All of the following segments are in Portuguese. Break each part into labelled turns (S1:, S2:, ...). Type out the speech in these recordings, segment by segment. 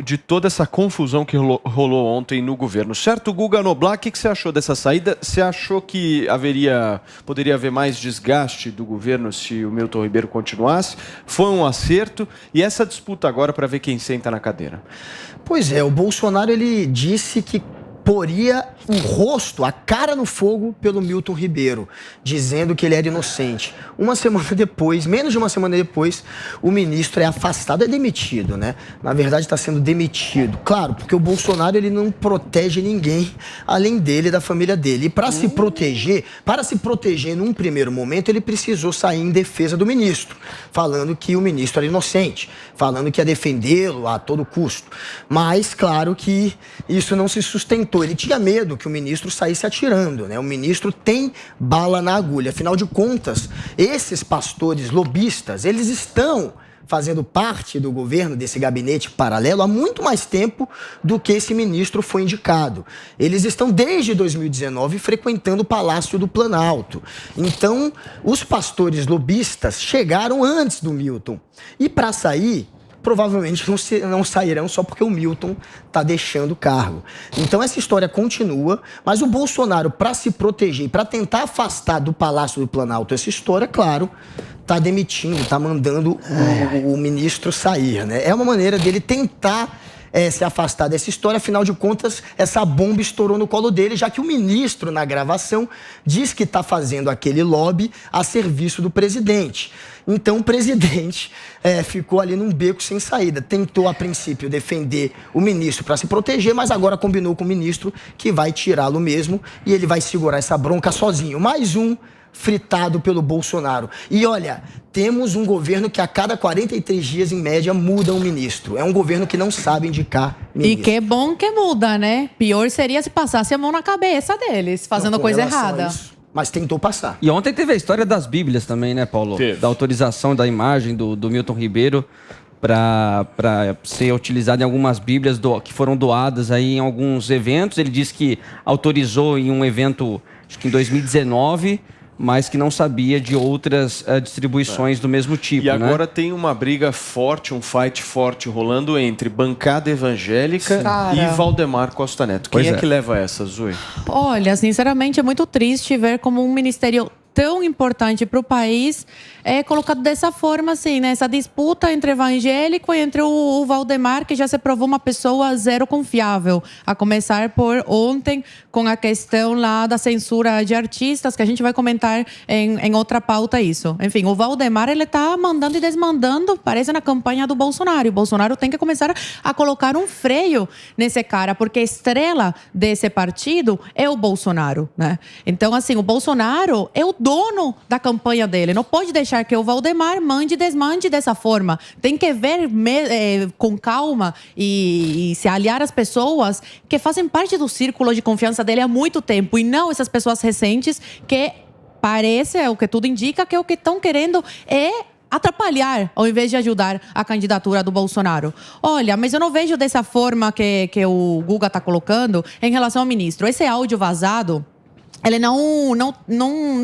S1: de toda essa confusão que rolou ontem no governo. Certo, Guga Noblat, o que você achou dessa saída? Você achou que poderia haver mais desgaste do governo se o Milton Ribeiro continuasse? Foi um acerto? E essa disputa agora para ver quem senta na cadeira?
S2: Pois é, o Bolsonaro ele disse que poria o rosto, a cara no fogo pelo Milton Ribeiro, dizendo que ele era inocente. Uma semana depois, menos de uma semana depois, o ministro é afastado, é demitido, né? Na verdade, está sendo demitido. Claro, porque o Bolsonaro ele não protege ninguém além dele e da família dele. E para se proteger num primeiro momento, ele precisou sair em defesa do ministro, falando que o ministro era inocente, falando que ia defendê-lo a todo custo. Mas, claro que isso não se sustentou. Ele tinha medo que o ministro saísse atirando, né? O ministro tem bala na agulha. Afinal de contas, esses pastores lobistas, eles estão fazendo parte do governo, desse gabinete paralelo, há muito mais tempo do que esse ministro foi indicado. Eles estão, desde 2019, frequentando o Palácio do Planalto. Então, os pastores lobistas chegaram antes do Milton. E para sair, provavelmente não sairão só porque o Milton está deixando o cargo. Então essa história continua, mas o Bolsonaro, para se proteger, para tentar afastar do Palácio do Planalto essa história, claro, está demitindo, está mandando o ministro sair, né? É uma maneira dele tentar se afastar dessa história. Afinal de contas, essa bomba estourou no colo dele, já que o ministro, na gravação, diz que está fazendo aquele lobby a serviço do presidente. Então, o presidente ficou ali num beco sem saída. Tentou, a princípio, defender o ministro para se proteger, mas agora combinou com o ministro que vai tirá-lo mesmo e ele vai segurar essa bronca sozinho. Mais um fritado pelo Bolsonaro. E olha, temos um governo que a cada 43 dias, em média, muda um ministro. É um governo que não sabe indicar ministro.
S3: E que bom que muda, né? Pior seria se passasse a mão na cabeça deles, fazendo coisa errada.
S2: Mas tentou passar.
S4: E ontem teve a história das Bíblias também, né, Paulo? Da autorização da imagem do Milton Ribeiro para ser utilizada em algumas Bíblias que foram doadas aí em alguns eventos. Ele disse que autorizou em um evento, acho que em 2019... mas que não sabia de outras distribuições do mesmo tipo.
S1: E agora tem uma briga forte, um fight forte rolando entre bancada evangélica e Valdemar Costa Neto. Quem é que leva essa, Zui?
S3: Olha, sinceramente, é muito triste ver como um ministério tão importante para o país é colocado dessa forma, assim, né? Essa disputa entre evangélico e entre o Valdemar, que já se provou uma pessoa zero confiável. A começar por ontem, com a questão lá da censura de artistas, que a gente vai comentar em outra pauta isso. Enfim, o Valdemar, ele tá mandando e desmandando, parece na campanha do Bolsonaro. E o Bolsonaro tem que começar a colocar um freio nesse cara, porque a estrela desse partido é o Bolsonaro, né? Então, assim, o Bolsonaro é o dono da campanha dele. Não pode deixar que o Valdemar mande e desmande dessa forma. Tem que ver com calma e se aliar às pessoas que fazem parte do círculo de confiança dele há muito tempo. E não essas pessoas recentes que parece, o que tudo indica, que o que estão querendo é atrapalhar, ao invés de ajudar a candidatura do Bolsonaro. Olha, mas eu não vejo dessa forma que o Guga está colocando em relação ao ministro. Esse áudio vazado, ele não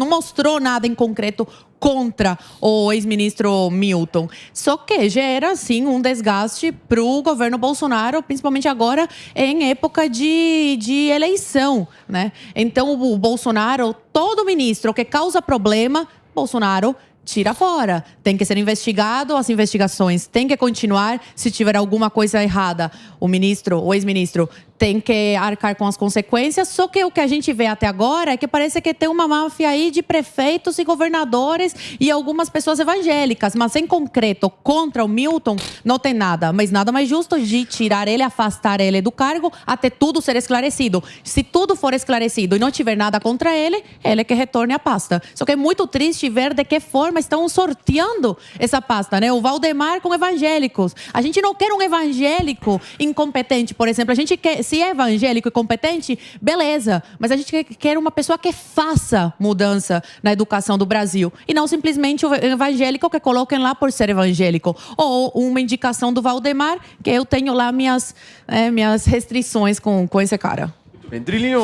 S3: mostrou nada em concreto contra o ex-ministro Milton. Só que gera, sim, um desgaste para o governo Bolsonaro, principalmente agora em época de eleição, né? Então, o Bolsonaro, todo ministro que causa problema, Bolsonaro tira fora. Tem que ser investigado, as investigações têm que continuar. Se tiver alguma coisa errada, o ex-ministro, tem que arcar com as consequências. Só que o que a gente vê até agora é que parece que tem uma máfia aí de prefeitos e governadores e algumas pessoas evangélicas, mas em concreto, contra o Milton, não tem nada. Mas nada mais justo de tirar ele, afastar ele do cargo, até tudo ser esclarecido. Se tudo for esclarecido e não tiver nada contra ele que retorne a pasta. Só que é muito triste ver de que forma estão sorteando essa pasta, né? O Valdemar com evangélicos. A gente não quer um evangélico incompetente, por exemplo. A gente quer, se é evangélico e competente, beleza. Mas a gente quer uma pessoa que faça mudança na educação do Brasil. E não simplesmente o evangélico que coloquem lá por ser evangélico. Ou uma indicação do Valdemar, que eu tenho lá minhas restrições com esse cara.
S1: Drilinho,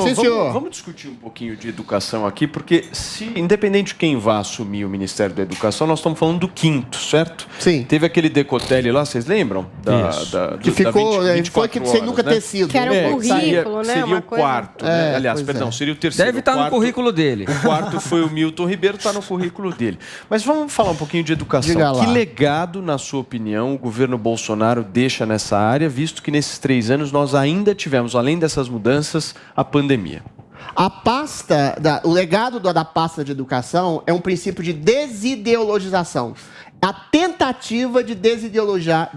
S1: vamos discutir um pouquinho de educação aqui, porque independente de quem vá assumir o Ministério da Educação, nós estamos falando do 5º, certo?
S2: Sim.
S1: Teve aquele decotelli lá, vocês lembram?
S2: Que ficou, foi que sem nunca ter sido.
S5: Que era o currículo, né?
S1: Seria o quarto, né? Aliás, perdão, seria o terceiro.
S4: Deve estar no currículo dele.
S1: O quarto foi o Milton Ribeiro, está no currículo dele. Mas vamos falar um pouquinho de educação. Que legado, na sua opinião, o governo Bolsonaro deixa nessa área, visto que nesses 3 anos nós ainda tivemos, além dessas mudanças, a pandemia?
S6: O legado da pasta de educação é um princípio de desideologização. A tentativa de desideologizar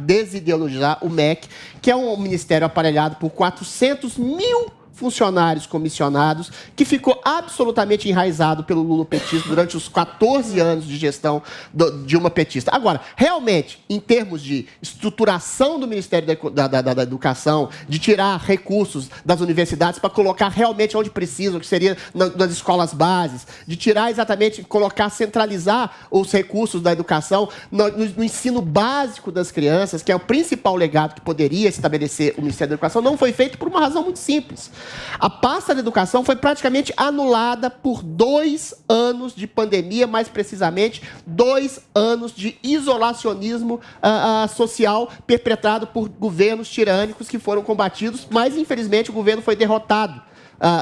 S6: o MEC, que é um ministério aparelhado por 400 mil funcionários comissionados, que ficou absolutamente enraizado pelo lulopetismo durante os 14 anos de gestão de uma petista. Agora, realmente, em termos de estruturação do Ministério da Educação, de tirar recursos das universidades para colocar realmente onde precisam, que seria nas escolas bases, de tirar exatamente, centralizar os recursos da educação no ensino básico das crianças, que é o principal legado que poderia estabelecer o Ministério da Educação, não foi feito por uma razão muito simples. A pasta da educação foi praticamente anulada por 2 anos de pandemia, mais precisamente 2 anos de isolacionismo social perpetrado por governos tirânicos que foram combatidos, mas infelizmente o governo foi derrotado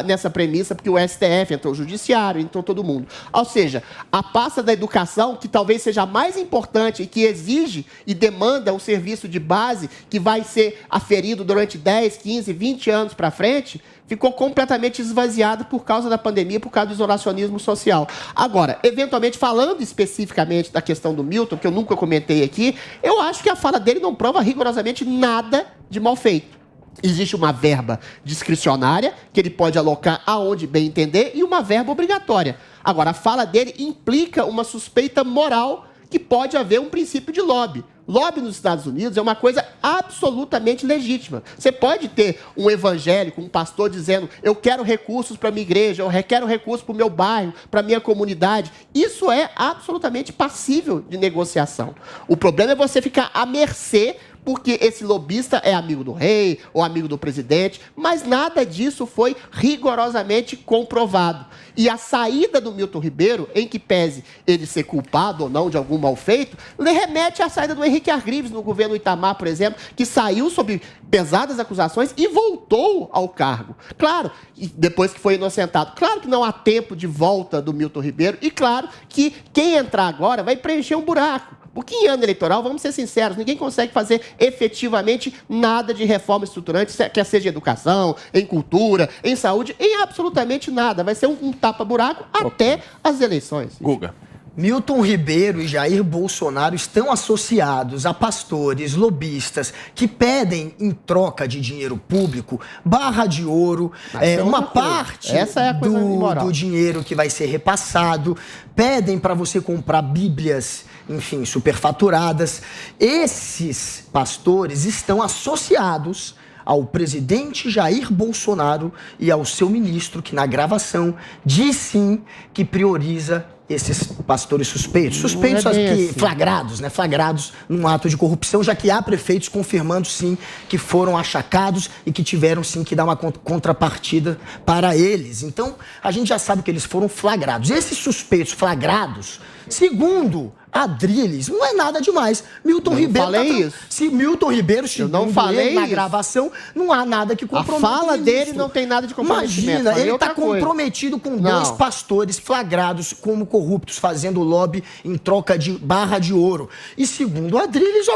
S6: nessa premissa, porque o STF entrou o judiciário, entrou todo mundo. Ou seja, a pasta da educação, que talvez seja a mais importante e que exige e demanda um serviço de base que vai ser aferido durante 10, 15, 20 anos para frente, ficou completamente esvaziado por causa da pandemia, por causa do isolacionismo social. Agora, eventualmente, falando especificamente da questão do Milton, que eu nunca comentei aqui, eu acho que a fala dele não prova rigorosamente nada de mal feito. Existe uma verba discricionária, que ele pode alocar aonde bem entender, e uma verba obrigatória. Agora, a fala dele implica uma suspeita moral que pode haver um princípio de lobby. Lobby nos Estados Unidos é uma coisa absolutamente legítima. Você pode ter um evangélico, um pastor dizendo: eu quero recursos para a minha igreja, eu quero recursos para o meu bairro, para a minha comunidade. Isso é absolutamente passível de negociação. O problema é você ficar à mercê, porque esse lobista é amigo do rei ou amigo do presidente, mas nada disso foi rigorosamente comprovado. E a saída do Milton Ribeiro, em que pese ele ser culpado ou não de algum mal feito, lhe remete à saída do Henrique Argrives no governo Itamar, por exemplo, que saiu sob pesadas acusações e voltou ao cargo. Claro, depois que foi inocentado. Claro que não há tempo de volta do Milton Ribeiro e claro que quem entrar agora vai preencher um buraco. Porque em ano eleitoral, vamos ser sinceros, ninguém consegue fazer efetivamente nada de reforma estruturante, quer seja em educação, em cultura, em saúde, em absolutamente nada. Vai ser um tapa-buraco até as eleições.
S1: Guga.
S2: Milton Ribeiro e Jair Bolsonaro estão associados a pastores, lobistas, que pedem, em troca de dinheiro público, barra de ouro, uma parte do dinheiro que vai ser repassado, pedem para você comprar bíblias, enfim, superfaturadas. Esses pastores estão associados ao presidente Jair Bolsonaro e ao seu ministro, que na gravação diz sim que prioriza esses pastores suspeitos. Suspeitos que flagrados, né? Flagrados num ato de corrupção, já que há prefeitos confirmando sim que foram achacados e que tiveram sim que dar uma contrapartida para eles. Então, a gente já sabe que eles foram flagrados. Esses suspeitos flagrados, segundo Adrilles, não é nada demais. Milton Ribeiro
S6: falei isso.
S2: Se Milton Ribeiro ele na gravação, não há nada que comprometa.
S6: A fala dele não tem nada de comprometimento.
S2: Imagina, ele está comprometido com 2 pastores flagrados como corruptos, fazendo lobby em troca de barra de ouro. E segundo Adrilles,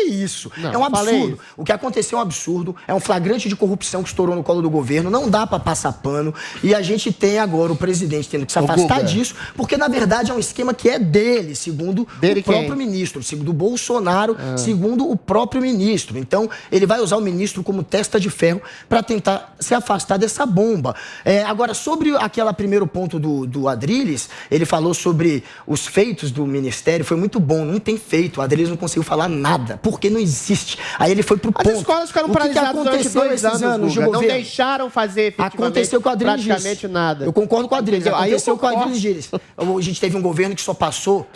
S2: isso. É um absurdo. O que aconteceu é um absurdo, é um flagrante de corrupção que estourou no colo do governo, não dá para passar pano. E a gente tem agora o presidente tendo que se afastar disso, porque na verdade é um esquema que é dele, segundo o próprio ministro, segundo o Bolsonaro, segundo o próprio ministro. Então, ele vai usar o ministro como testa de ferro para tentar se afastar dessa bomba. Agora, sobre aquele primeiro ponto do Adrilles, ele falou sobre os feitos do ministério, foi muito bom, não tem feito, o Adrilles não conseguiu falar nada, porque não existe. Aí ele foi pro ponto.
S6: As escolas ficaram paralisadas durante 2 anos de governo. Não deixaram fazer efetivamente
S2: aconteceu com o Adrilles
S6: praticamente nada.
S2: Eu concordo com o Adrilles. Aconteceu com o Adrilles. A gente teve um governo que só passou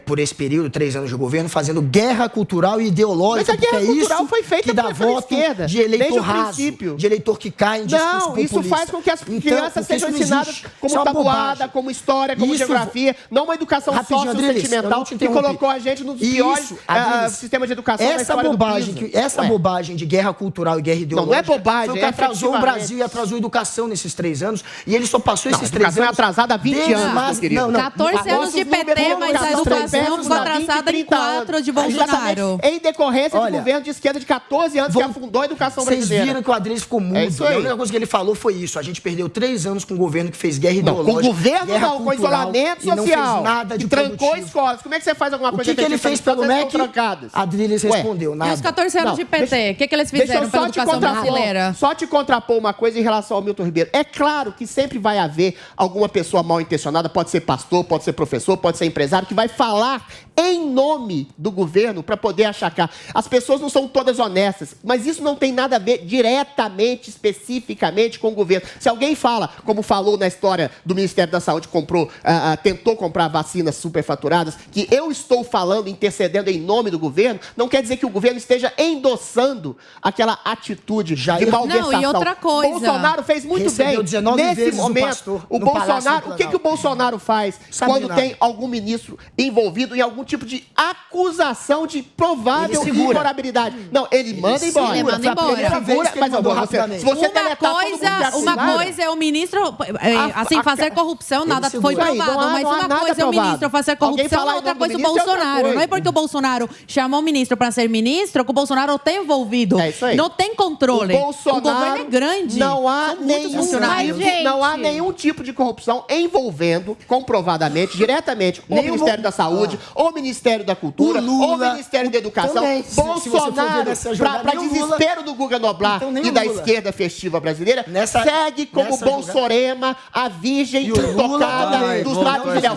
S2: por esse período, 3 anos de governo, fazendo guerra cultural e ideológica.
S6: Mas a guerra cultural
S2: isso
S6: foi feita
S2: que dá
S6: pela
S2: voto
S6: esquerda,
S2: de eleitor
S6: desde o
S2: raso,
S6: princípio.
S2: de eleitor que cai em discurso populista.
S6: Isso faz com que as crianças sejam ensinadas como tabuada, como história, como geografia, não uma educação sócio-sentimental que colocou a gente nos piores sistemas de educação da história do país.
S2: Essa bobagem de guerra cultural e guerra ideológica
S6: não é bobagem,
S2: foi o que atrasou o Brasil e atrasou a educação nesses 3 anos. E ele só passou esses 3 anos...
S6: A educação é atrasada há 20 anos, querido.
S3: 14 anos de PT, mas a educação foi atrasada em 4 de Bolsonaro.
S6: Em decorrência de governo de esquerda de 14 anos que afundou a educação brasileira.
S2: Vocês viram que o Adriles ficou mudo. A única coisa que ele falou foi isso. A gente perdeu 3 anos com um governo que fez guerra ideológica.
S6: Com governo não, com isolamento social.
S2: Não fez nada de
S6: trancou escolas. Como é que você faz alguma coisa?
S2: O que ele fez pelo MEC? Adriles respondeu nada.
S3: E os 14 anos de PT? O que eles fizeram pela educação brasileira?
S6: Só te contrapor uma coisa em relação ao Milton Ribeiro. É claro que sempre vai haver alguma pessoa mal intencionada, pode ser pastor, pode ser professor, pode ser empresário, que vai falar em nome do governo para poder achacar. As pessoas não são todas honestas, mas isso não tem nada a ver diretamente, especificamente com o governo. Se alguém fala, como falou na história do Ministério da Saúde, tentou comprar vacinas superfaturadas, que eu estou falando, intercedendo em nome do governo, não quer dizer que o governo esteja endossando aquela atitude de malversação.
S3: Não, e outra coisa.
S6: Bolsonaro fez muito bem. Nesse momento, o que o Bolsonaro faz quando tem algum ministro envolvido em algum tipo de acusação de provável incorabilidade? Não, ele manda embora.
S3: Ele manda embora.
S6: Mas se você
S3: uma coisa é o ministro fazer corrupção, nada foi provado. Mas uma coisa é o ministro fazer corrupção, outra coisa é o Bolsonaro. Não é porque o Bolsonaro chamou o ministro para ser ministro que o Bolsonaro está envolvido. Não tem controle. O governo é grande.
S6: Não há nenhum tipo de corrupção envolvendo, comprovadamente, diretamente, o Ministério da Saúde, o Ministério da Cultura, o Ministério da Educação. Bolsonaro, para desespero do Guga Noblar e da esquerda festiva brasileira, segue como Bolsorema, a virgem intocada dos lábios de Léo.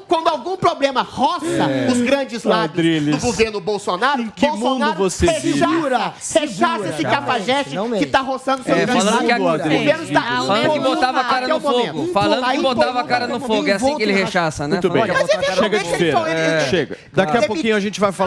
S6: Quando algum problema roça os grandes lábios do governo Bolsonaro, Bolsonaro rechaça esse cafajeste que está roçando seus grandes lábios.
S4: O governo está falando que botava a cara no fogo. Falando que botava a cara no fogo. É assim que ele rechaça, né?
S1: Muito bem. Chega de feira. Chega. Daqui a pouquinho a gente vai falar.